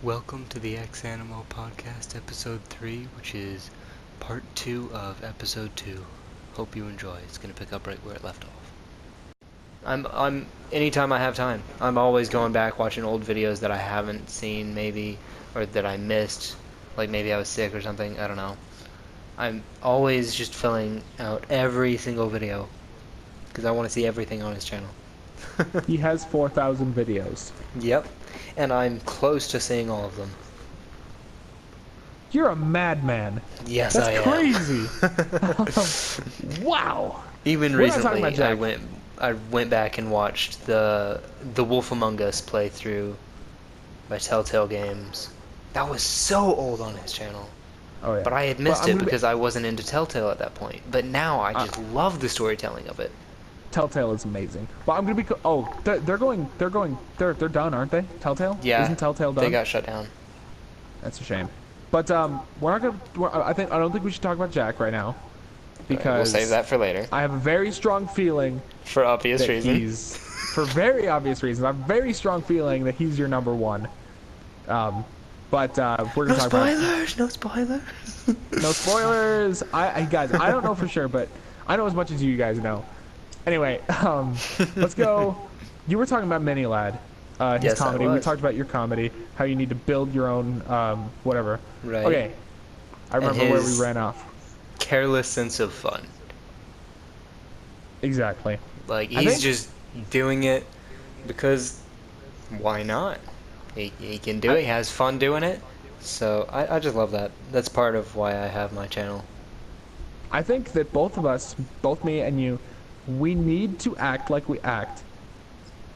Welcome to the Ex Animo Podcast, Episode 3, which is Part 2 of Episode 2. Hope you enjoy. It's going to pick up right where it left off. Anytime I have time, I'm always going back watching old videos that I haven't seen, maybe, or that I missed, like maybe I was sick or something, I don't know. I'm always just filling out every single video, because I want to see everything on his channel. He has 4,000 videos. Yep, and I'm close to seeing all of them. You're a madman. Yes, That's I am. Crazy. Wow. Even We're not talking recently, about Jack. I went back and watched the Wolf Among Us playthrough by Telltale Games. That was so old on his channel. Oh yeah. But I had missed Well, it because I wasn't into Telltale at that point. But now I just love the storytelling of it. Telltale is amazing. Well, I'm gonna be. They're done, aren't they? Telltale? Yeah. Isn't Telltale done? They got shut down. That's a shame. But we're not gonna. I don't think we should talk about Jack right now, because We'll save that for later. I have a very strong feeling For obvious that reasons. for very obvious reasons. I have a very strong feeling that he's your number one. But we're gonna talk about. No spoilers! No spoilers. Guys, I don't know for sure, but I know as much as you guys know. Anyway, let's go. You were talking about Mini Lad, his Yes, I comedy. We was. talked about your comedy, how you need to build your own, whatever. Right. Okay, I remember where we his- ran off. Careless sense of fun. Exactly. Like, I he's think- just doing it because why not? He can do it, he has fun doing it. So I just love that. That's part of why I have my channel. I think that both of us, both me and you, we need to act like we act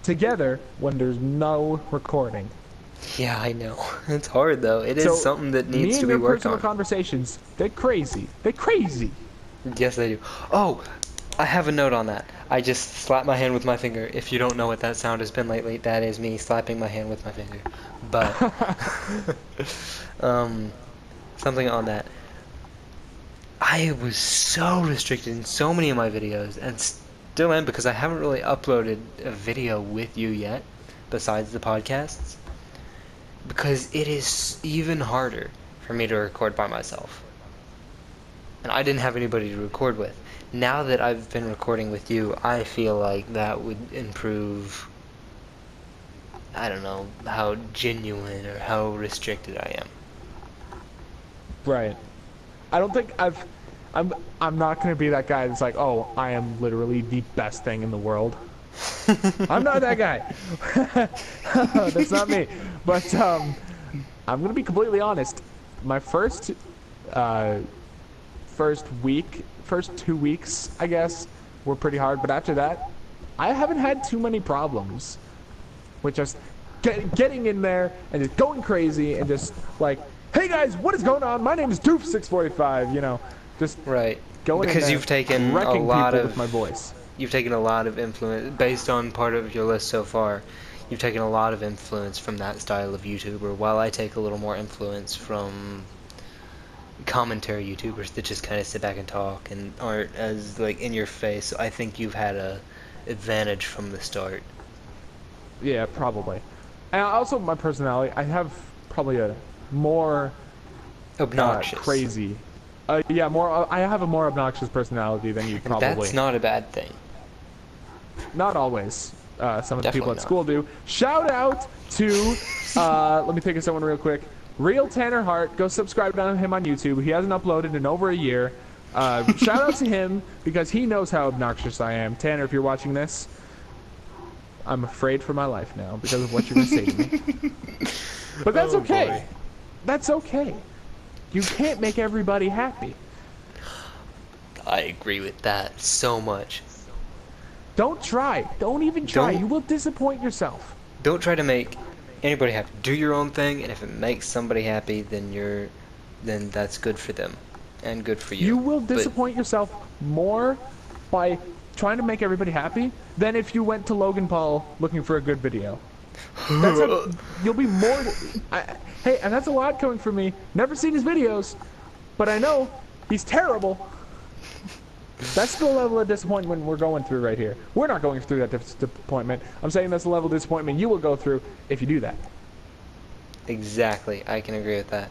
together when there's no recording. Yeah, I know. It's hard though. It is So, something that me needs and to be your worked personal on. conversations, they're crazy. They're crazy. Yes, they do. Oh, I have a note on that. I just slapped my hand with my finger. If you don't know what that sound has been lately, that is me slapping my hand with my finger. But something on that. I was so restricted in so many of my videos, and still am, because I haven't really uploaded a video with you yet, besides the podcasts, because it is even harder for me to record by myself. And I didn't have anybody to record with. Now that I've been recording with you, I feel like that would improve, I don't know, how genuine or how restricted I am. Right. I don't think I'm not gonna be that guy that's like, oh, I am literally the best thing in the world. I'm not that guy. That's not me. But I'm gonna be completely honest. My first 2 weeks, I guess, were pretty hard. But after that, I haven't had too many problems with just getting in there and just going crazy and just like, hey guys, what is going on? My name is Doof645. You know, just Right. going in Because there, you've taken a wrecking lot people of with my voice. You've taken a lot of influence based on part of your list so far. You've taken a lot of influence from that style of YouTuber, while I take a little more influence from commentary YouTubers that just kind of sit back and talk and aren't as like in your face. So I think you've had a advantage from the start. Yeah, probably. And also my personality, I have probably a more Obnoxious. crazy. Yeah, I have a more obnoxious personality than you And probably. that's not a bad thing. Not always. Some of the people Definitely at not. school do. Shout out to, let me think of someone real quick. Real Tanner Hart. Go subscribe to him on YouTube. He hasn't uploaded in over a year. Shout out to him because he knows how obnoxious I am. Tanner, if you're watching this, I'm afraid for my life now because of what you're going to say to me. But that's Oh, okay. boy. That's okay. You can't make everybody happy. I agree with that so much. Don't try. Don't even try. Don't- You will disappoint yourself. Don't try to make anybody happy. Do your own thing, and if it makes somebody happy, then that's good for them and good for you. You will But- disappoint yourself more by trying to make everybody happy than if you went to Logan Paul looking for a good video. You'll be more. Hey, and that's a lot coming from me. Never seen his videos, but I know he's terrible. That's the level of disappointment we're going through right here. We're not going through that disappointment. I'm saying that's the level of disappointment you will go through if you do that. Exactly. I can agree with that.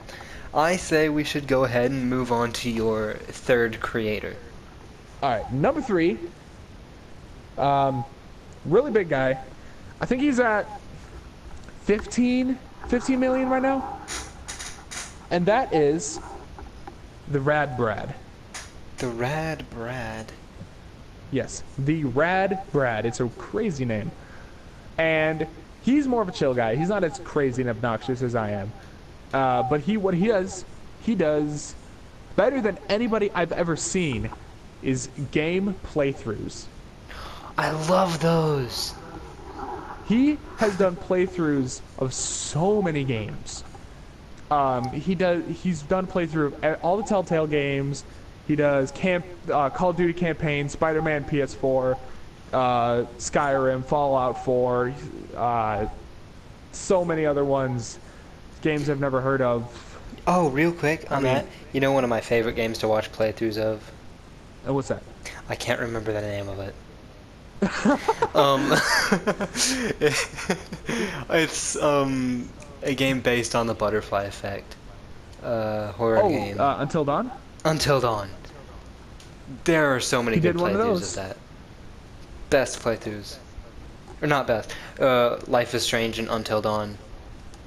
I say we should go ahead and move on to your third creator. All right, number 3, really big guy. I think he's at 15 million right now. And that is the Rad Brad. The Rad Brad. Yes, the Rad Brad. It's a crazy name. And he's more of a chill guy. He's not as crazy and obnoxious as I am. But what he does better than anybody I've ever seen is game playthroughs. I love those. He has done playthroughs of so many games. He's done playthrough of all the Telltale games. He does Call of Duty campaign, Spider-Man PS4, Skyrim, Fallout 4, so many other ones, games I've never heard of. Oh, real quick on that, you know one of my favorite games to watch playthroughs of? What's that? I can't remember the name of it. It's a game based on the butterfly effect. Horror game. Until Dawn? Until Dawn. There are so many good playthroughs of that. Best playthroughs. Or not best. Life is Strange and Until Dawn.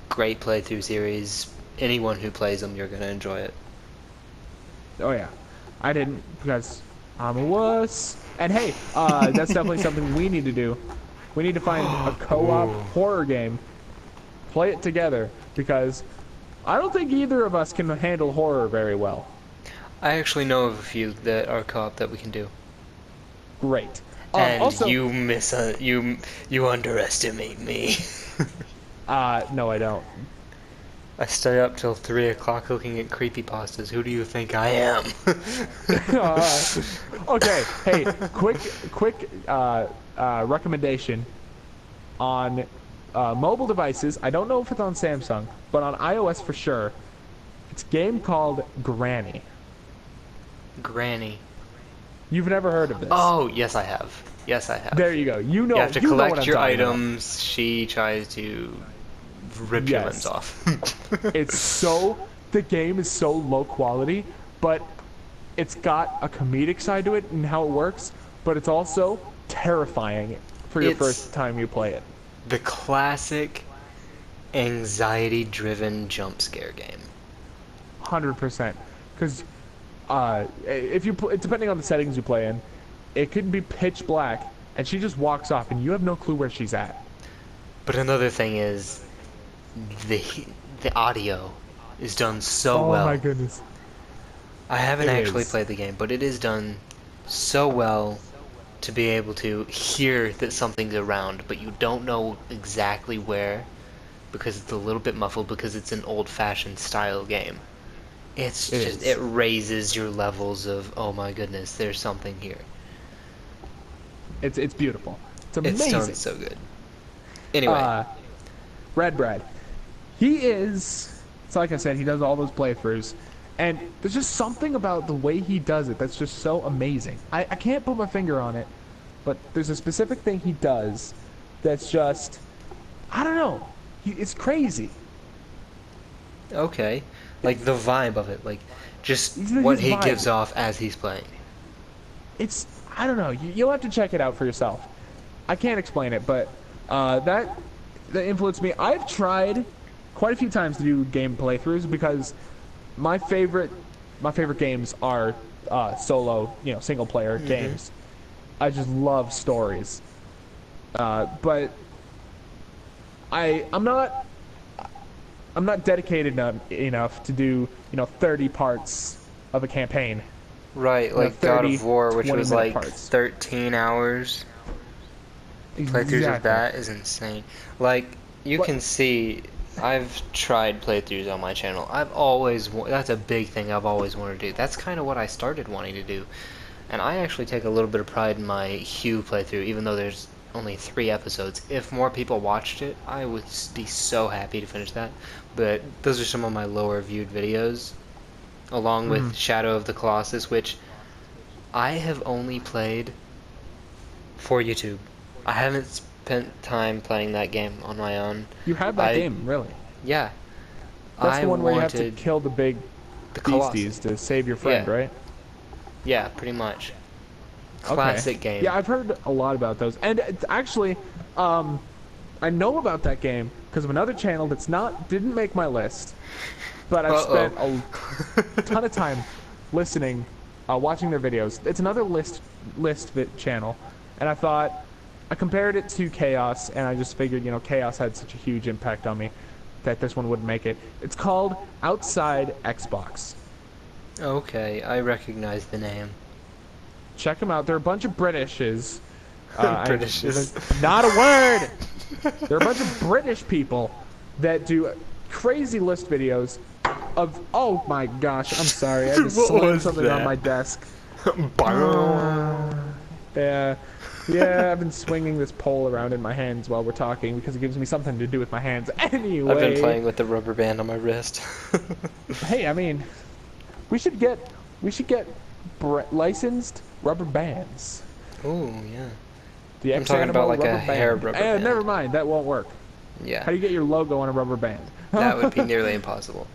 Great playthrough series. Anyone who plays them, you're gonna enjoy it. Oh yeah. I didn't because I'm a wuss. And hey, that's definitely something we need to do. We need to find a co-op horror game, play it together, because I don't think either of us can handle horror very well. I actually know of a few that are co-op that we can do. Great. And also, you underestimate me. no, I don't. I stay up till 3 o'clock looking at creepypastas. Who do you think I am? Okay, hey, quick recommendation on mobile devices. I don't know if it's on Samsung, but on iOS for sure. It's a game called Granny. Granny. You've never heard of this? Oh, yes I have. Yes I have. There you go. You know. You have to you know what collect I'm your talking items. about. She tries to rip your limbs off. The game is so low quality, but it's got a comedic side to it and how it works, but it's also terrifying for your first time you play it. The classic anxiety-driven jump scare game. 100%. Because if you depending on the settings you play in, it could be pitch black, and she just walks off, and you have no clue where she's at. But another thing is, the audio is done so well. Oh my goodness. I haven't actually played the game, but it is done so well to be able to hear that something's around, but you don't know exactly where, because it's a little bit muffled, because it's an old-fashioned style game. It raises your levels of, oh my goodness, there's something here. It's beautiful. It's amazing. It's done so good. Anyway. Rad Brad. He is, it's like I said, he does all those playthroughs. And there's just something about the way he does it that's just so amazing. I can't put my finger on it, but there's a specific thing he does that's just, I don't know. It's crazy. Okay. Like the vibe of it. Like just His what he vibe. gives off as he's playing. I don't know. You'll have to check it out for yourself. I can't explain it, but that influenced me. I've tried quite a few times to do game playthroughs because my favorite games are solo, single player games. I just love stories. But I'm not dedicated enough to do 30 parts of a campaign. Right, like God of War, which was like parts. 13 hours. Playthroughs of that is insane. Like, you can see, I've tried playthroughs on my channel. That's a big thing I've always wanted to do. That's kind of what I started wanting to do. And I actually take a little bit of pride in my Hue playthrough, even though there's only 3 episodes. If more people watched it, I would be so happy to finish that. But those are some of my lower viewed videos, along with Shadow of the Colossus, which I have only played for YouTube. I haven't spent time playing that game on my own. You have that game, really? Yeah. That's I the one where you have to wanted kill the big the beasties Colossus. to save your friend, Yeah. right? Yeah, pretty much. Okay. Classic game. Yeah, I've heard a lot about those. And actually, I know about that game because of another channel that's didn't make my list, but I've spent a ton of time listening, watching their videos. It's another list channel, and I compared it to Chaos, and I just figured, Chaos had such a huge impact on me that this one wouldn't make it. It's called Outside Xbox. Okay, I recognize the name. Check them out. They're a bunch of Britishes. Britishes. Not a word! They're a bunch of British people that do crazy list videos of... Oh my gosh, I'm sorry. I just slammed something on my desk. Yeah. Yeah, I've been swinging this pole around in my hands while we're talking because it gives me something to do with my hands. Anyway. I've been playing with the rubber band on my wrist. Hey, I mean, we should get licensed rubber bands. Oh, yeah. The I'm Ex talking Animo about like a rubber hair band. rubber band. Never mind, that won't work. Yeah. How do you get your logo on a rubber band? That would be nearly impossible.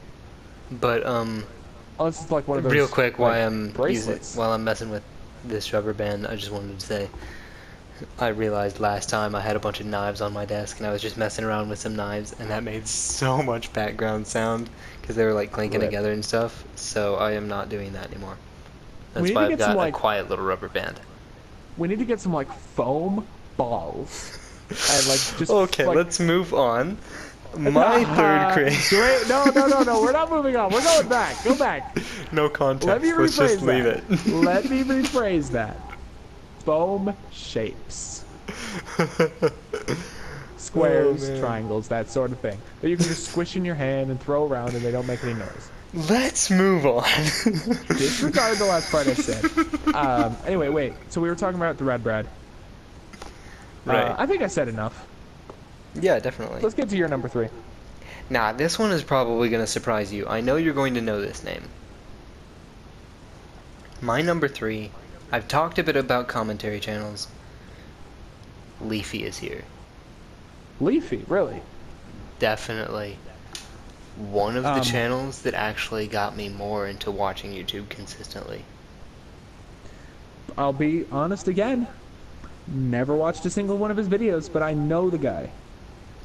But Unless it's like one of those real quick, bracelets. while I'm messing with this rubber band, I just wanted to say, I realized last time I had a bunch of knives on my desk, and I was just messing around with some knives, and that made so much background sound because they were like clinking Rip. together and stuff. So I am not doing that anymore. We That's need why to I've get some, got a like- quiet little rubber band. We need to get some like foam balls. And like just Okay, like, let's move on. My third creation. Great. No, we're not moving on. We're going back. Go back. No context. Let me Let's rephrase just leave that. it. Let me rephrase that. Foam shapes. Squares, Oh, man. triangles, that sort of thing. That you can just squish in your hand and throw around and they don't make any noise. Let's move on. Disregard the last part I said. Anyway, wait. So we were talking about the Red Brad. Right. I think I said enough. Yeah, definitely. Let's get to your number 3. Nah, this one is probably going to surprise you. I know you're going to know this name. My number 3, I've talked a bit about commentary channels. Leafy is here. Leafy, really? Definitely. One of the Um, channels that actually got me more into watching YouTube consistently. I'll be honest again. Never watched a single one of his videos, but I know the guy.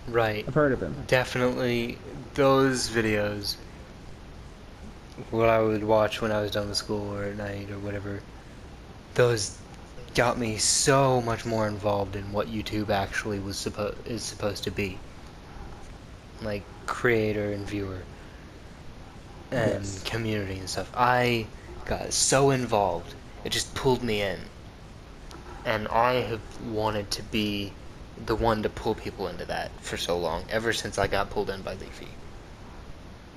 Right. I've heard of him. Definitely those videos, what I would watch when I was done with school or at night or whatever, those got me so much more involved in what YouTube actually is supposed to be. Like creator and viewer and Yes. community and stuff. I got so involved, it just pulled me in. And I have wanted to be the one to pull people into that for so long, ever since I got pulled in by Leafy.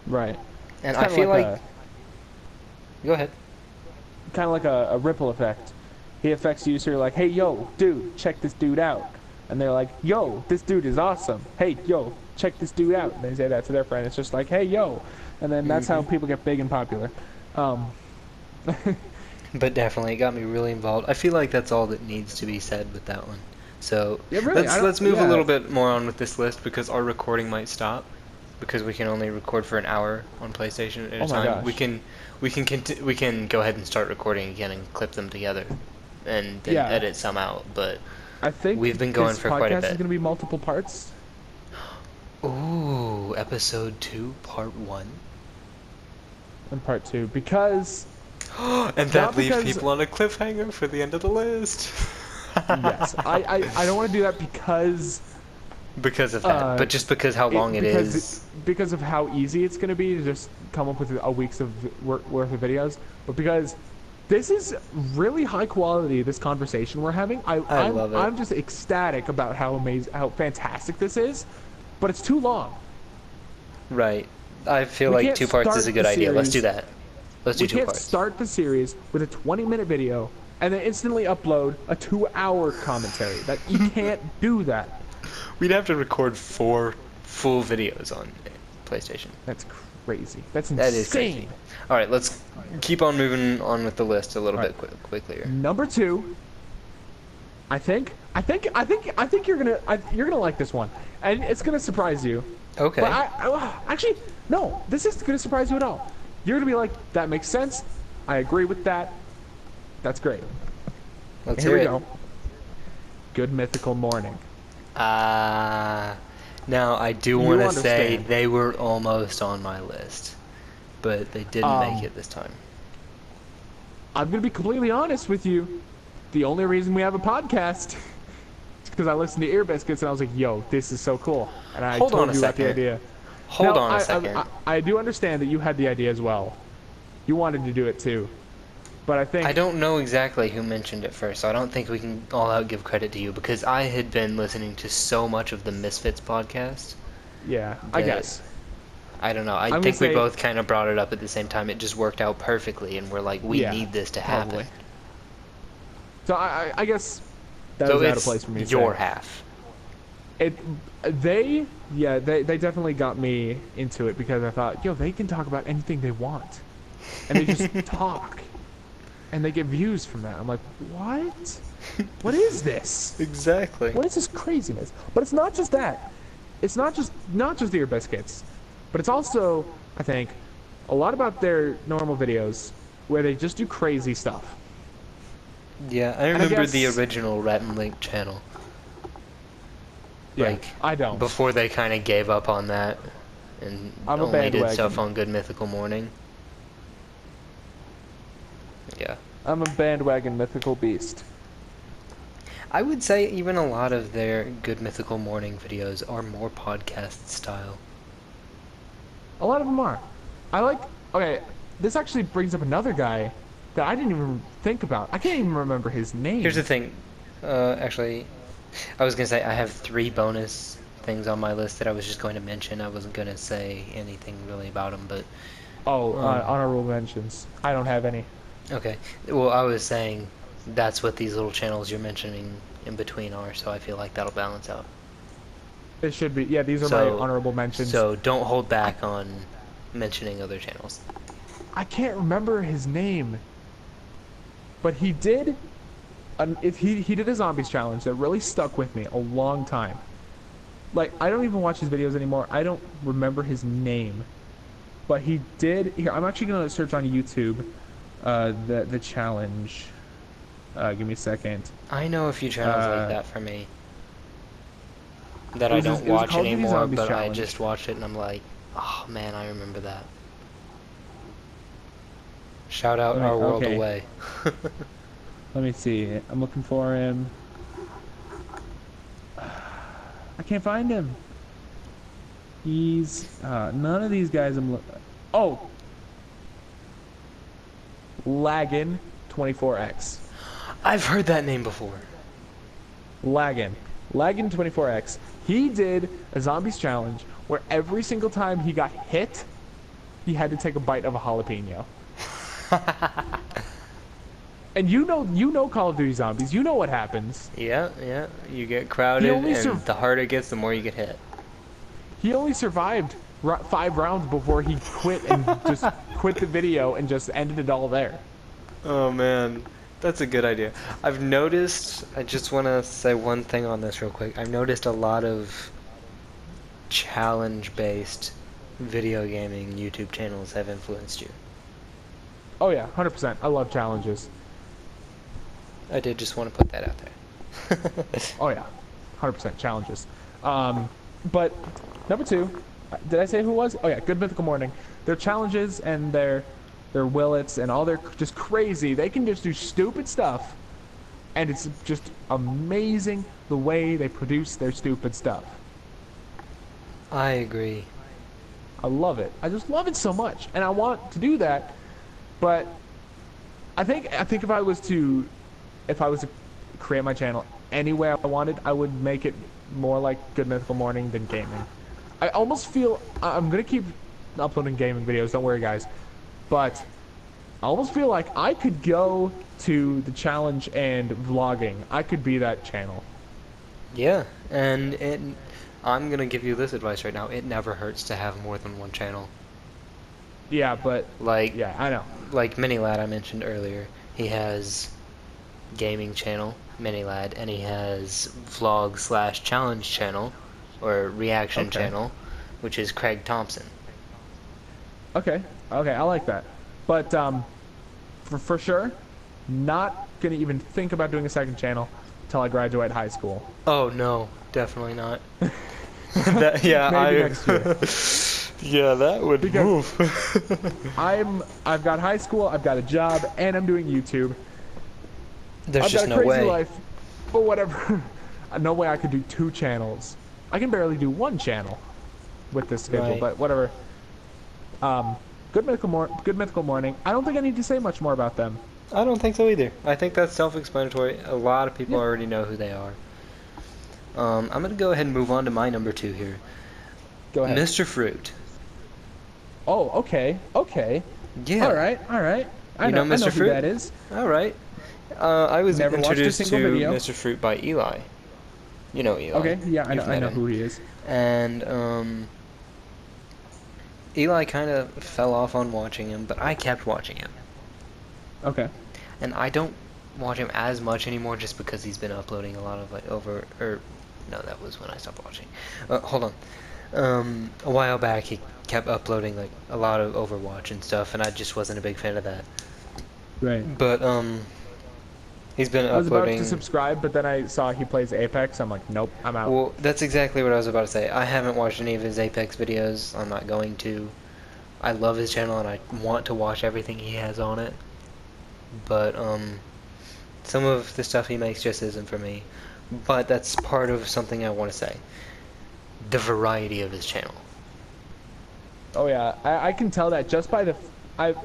Right. And It's I kinda feel like... a- Go ahead. kind of like a ripple effect. He affects you, so you're like, hey, yo, dude, check this dude out. And they're like, yo, this dude is awesome. Hey, yo, check this dude out. And they say that to their friend. It's just like, hey, yo. And then that's how people get big and popular. But definitely, it got me really involved. I feel like that's all that needs to be said with that one. So Yeah, really, let's move a yeah. little bit more on with this list because our recording might stop because we can only record for an hour on PlayStation at a Oh my time. gosh. We can go ahead and start recording again and clip them together, and then Yeah. edit some out. But I think We've been going this for quite a podcast bit. is going to be multiple parts. ooh, episode 2, part 1. And part 2 because And that Not leaves because- people on a cliffhanger for the end of the list. yes, I don't want to do that because Because of that, but just because how long it is. because of how easy it's going to be to just come up with a week's of worth of videos, but because this is really high quality. This conversation we're having, I'm love it. I'm just ecstatic about how amazing, how fantastic this is, but it's too long. Right. I feel We like can't 2 parts is start a good the idea. Let's series- do that. Let's do We 2 can't parts. start the series with a 20-minute video and then instantly upload a 2-hour commentary. That you can't do that. We'd have to record 4 full videos on PlayStation. That's crazy. That's insane. That is crazy. All right, let's keep on moving on with the list a little All bit quickly. Number 2. I think you're gonna like this one, and it's gonna surprise you. Okay. But actually, no, this isn't going to surprise you at all. You're going to be like, that makes sense. I agree with that. That's great. Let's Here hear we it. go. Good Mythical Morning. Now I do You want to say understand. they were almost on my list, but they didn't make it this time. I'm going to be completely honest with you. The only reason we have a podcast is because I listened to Ear Biscuits and I was like, yo, this is so cool. And I Hold on told a you about the second. idea. Hold Now, on a second. I do understand that you had the idea as well. You wanted to do it too. But I think... I don't know exactly who mentioned it first, so I don't think we can all out give credit to you, because I had been listening to so much of the Misfits podcast. Yeah, I guess. I don't know. I I'm think gonna we say- both kind of brought it up at the same time. It just worked out perfectly, and we're like, we Yeah, need this to happen. probably. So I guess that So was out of it's place for me to your say. half. They definitely got me into it because I thought, yo, they can talk about anything they want. And they just talk. And they get views from that. I'm like, what? What is this? Exactly. What is this craziness? But it's not just that. It's not just the Ear Biscuits. But it's also, I think, a lot about their normal videos where they just do crazy stuff. Yeah, I I remember the guess- original Rat and Link channel. Yeah, Like, I don't. before they kind of gave up on that and I'm a only did bandwagon. stuff on Good Mythical Morning. Yeah. I'm a bandwagon mythical beast. I would say even a lot of their Good Mythical Morning videos are more podcast style. A lot of them are. Okay, this actually brings up another guy that I didn't even think about. I can't even remember his name. Here's the thing. Actually, I was going to say I have 3 bonus things on my list that I was just going to mention. I wasn't going to say anything really about them, but... Honorable mentions. I don't have any. Okay. Well, I was saying that's what these little channels you're mentioning in between are, so I feel like that'll balance out. It should be. Yeah, these are my honorable mentions. So don't hold back on mentioning other channels. I can't remember his name, but he did. He did a zombies challenge that really stuck with me a long time. Like, I don't even watch his videos anymore. I don't remember his name, but he did. Here, I'm actually gonna search on YouTube. The challenge. Give me a second. I know a few channels like that for me that I don't it was watch Call of Duty anymore, Zombies but I Challenge. just watched it and I'm like, oh man, I remember that. Shout out Right, Our World okay. Away. Let me see. I'm looking for him. I can't find him. He's none of these guys. Oh, Laggin 24x. I've heard that name before. Laggin 24x. He did a zombies challenge where every single time he got hit, he had to take a bite of a jalapeno. And you know Call of Duty Zombies. You know what happens. Yeah, you get crowded, only and the harder it gets, the more you get hit. He only survived 5 rounds before he quit and just quit the video and just ended it all there. Oh man, that's a good idea. I've noticed, I just want to say one thing on this real quick. I've noticed a lot of challenge-based video gaming YouTube channels have influenced you. Oh yeah, 100%. I love challenges. I did just want to put that out there. Oh yeah, 100% challenges. But number 2, did I say who it was? Oh yeah, Good Mythical Morning. Their challenges and their willets and all their just crazy. They can just do stupid stuff, and it's just amazing the way they produce their stupid stuff. I agree. I love it. I just love it so much, and I want to do that. But I think if I was to create my channel any way I wanted, I would make it more like Good Mythical Morning than gaming. I almost feel I'm gonna keep uploading gaming videos. Don't worry, guys. But I almost feel like I could go to the challenge and vlogging. I could be that channel. Yeah, and I'm gonna give you this advice right now. It never hurts to have more than one channel. Yeah, but Like, yeah, I know. like Minilad I mentioned earlier. He has gaming channel, Minilad, and he has vlog/challenge channel or reaction Okay. channel. which is Craig Thompson. Okay, I like that. But for sure, not gonna even think about doing a second channel until I graduate high school. Oh no, definitely not. That, yeah, Maybe next year. Yeah, that would Because move. I've got high school, I've got a job, and I'm doing YouTube. There's I've just got a no crazy way. life, but whatever. No way I could do 2 channels. I can barely do 1 channel with this schedule, Right. but whatever. Good mythical morning. I don't think I need to say much more about them. I don't think so either. I think that's self-explanatory. A lot of people Yeah. already know who they are. I'm gonna go ahead and move on to my number 2 here. Go ahead. Mr. Fruit. Oh, okay. Yeah. All right. I know know Mr. who Fruit? that is. All right. I was Never watched a introduced single to video. Mr. Fruit by Eli. You know Eli. Okay, yeah, I You've know met him. who he is. And Eli kind of fell off on watching him, but I kept watching him. Okay. And I don't watch him as much anymore just because he's been uploading a lot of no, that was when I stopped watching. Hold on. A while back he kept uploading like a lot of Overwatch and stuff, and I just wasn't a big fan of that. Right. But he's been I was about uploading. to subscribe, but then I saw he plays Apex. I'm like, nope, I'm out. Well, that's exactly what I was about to say. I haven't watched any of his Apex videos. I'm not going to. I love his channel and I want to watch everything he has on it. But some of the stuff he makes just isn't for me. But that's part of something I want to say. The variety of his channel. Oh yeah, I can tell that just by the I've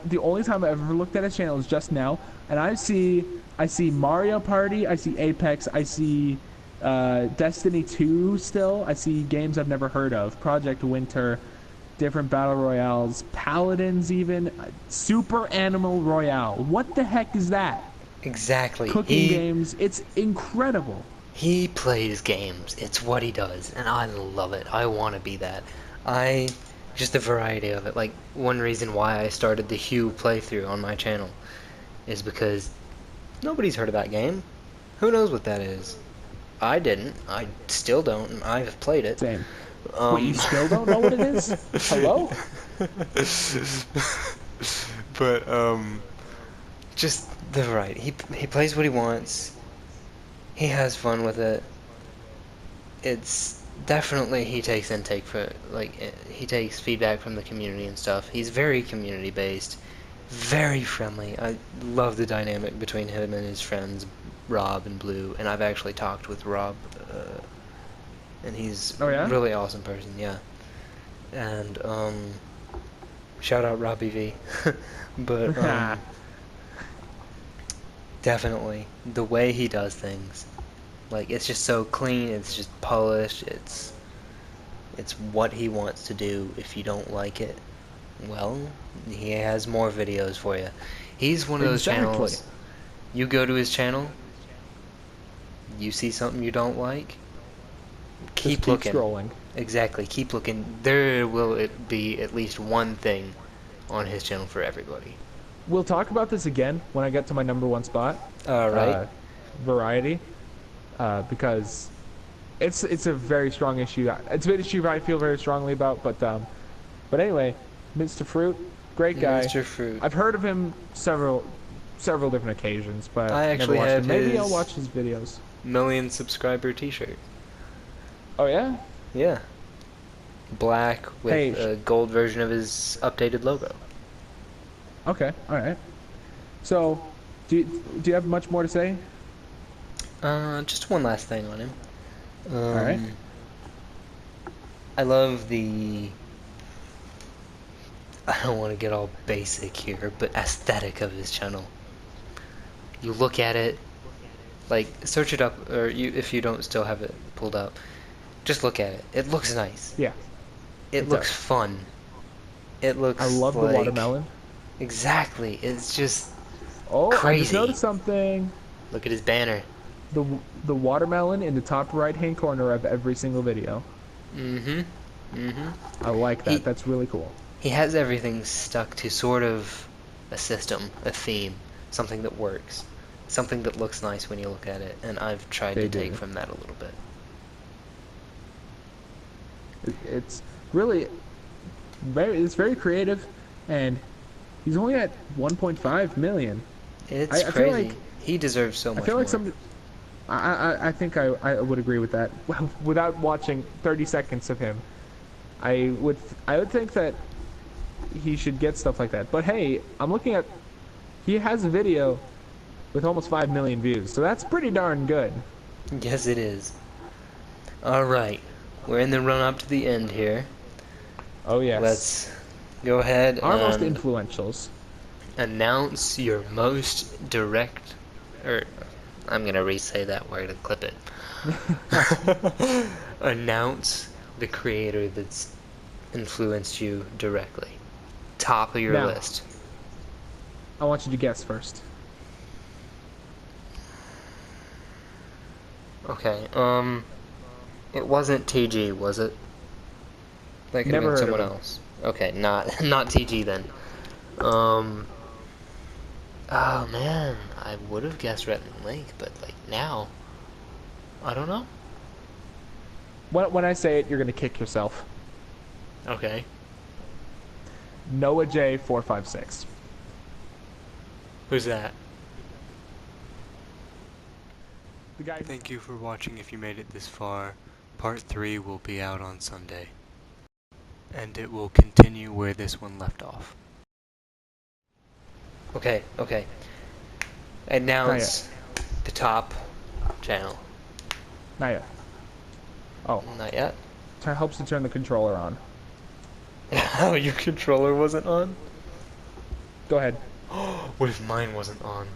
the only time I've ever looked at his channel is just now, and I see Mario Party, I see Apex, I see Destiny 2 still, I see games I've never heard of, Project Winter, different battle royales, Paladins even, Super Animal Royale. What the heck is that? Exactly. Cooking games. It's incredible. He plays games. It's what he does, and I love it. I want to be that. Just the variety of it. Like, one reason why I started the Hue playthrough on my channel is because nobody's heard of that game. Who knows what that is? I didn't. I still don't, and I've played it. Same. Wait, you still don't know what it is? Hello? But, just the variety. He plays what he wants. He has fun with it. It's definitely he takes he takes feedback from the community and stuff. He's very community based, very friendly. I love the dynamic between him and his friends, Rob and Blue. And I've actually talked with Rob, and he's Oh, yeah? a really awesome person. Yeah. And shout out Robbie V. But definitely the way he does things. Like, it's just so clean, it's just polished, it's what he wants to do. If you don't like it, well, he has more videos for you. He's one of those channels, you go to his channel, you see something you don't like, keep looking. Scrolling. Exactly, keep looking. There will be at least one thing on his channel for everybody. We'll talk about this again when I get to my number 1 spot. Right. Variety. Because it's a very strong issue. It's an issue I feel very strongly about. But anyway, Mr. Fruit, great guy. Mr. Fruit. I've heard of him several different occasions, but I actually never watched have him. Maybe his I'll watch his videos. million subscriber t-shirt. Oh yeah? Yeah. Black with Hey, a gold version of his updated logo. Okay, all right. So, do you have much more to say? Just one last thing on him. All right. I love I don't want to get all basic here, but aesthetic of his channel. You look at it, like, search it up, or if you don't still have it pulled up, just look at it. It looks nice. Yeah. It looks fun. It looks I love the like, watermelon. Exactly. It's just Oh, I just crazy. noticed something. Look at his banner. The watermelon in the top right-hand corner of every single video. I like that. That's really cool. He has everything stuck to sort of a system, a theme, something that works, something that looks nice when you look at it, and I've tried to take from that a little bit. It's really it's very creative, and he's only at 1.5 million. It's I feel crazy. like He deserves so I much feel like more. I think I would agree with that. Without watching 30 seconds of him, I would think that he should get stuff like that. But hey, I'm looking at he has a video with almost 5 million views, so that's pretty darn good. Yes, it is. All right, we're in the run up to the end here. Oh yes. Let's go ahead Our most and influentials. announce your most direct, or I'm gonna re-say that word and clip it. Announce the creator that's influenced you directly. Top of your Now, list. I want you to guess first. Okay. It wasn't TG, was it? That could have Never been heard someone of him. else. Okay, not TG then. Um. Oh man, I would have guessed Rhett and Link, but like now, I don't know. When I say it, you're gonna kick yourself. Okay. Noah J456. Who's that? The guy. Thank you for watching. If you made it this far, part 3 will be out on Sunday. And it will continue where this one left off. Okay. Announce the top channel. Not yet. Oh, Not yet. helps to turn the controller on. Oh, your controller wasn't on? Go ahead. What if mine wasn't on?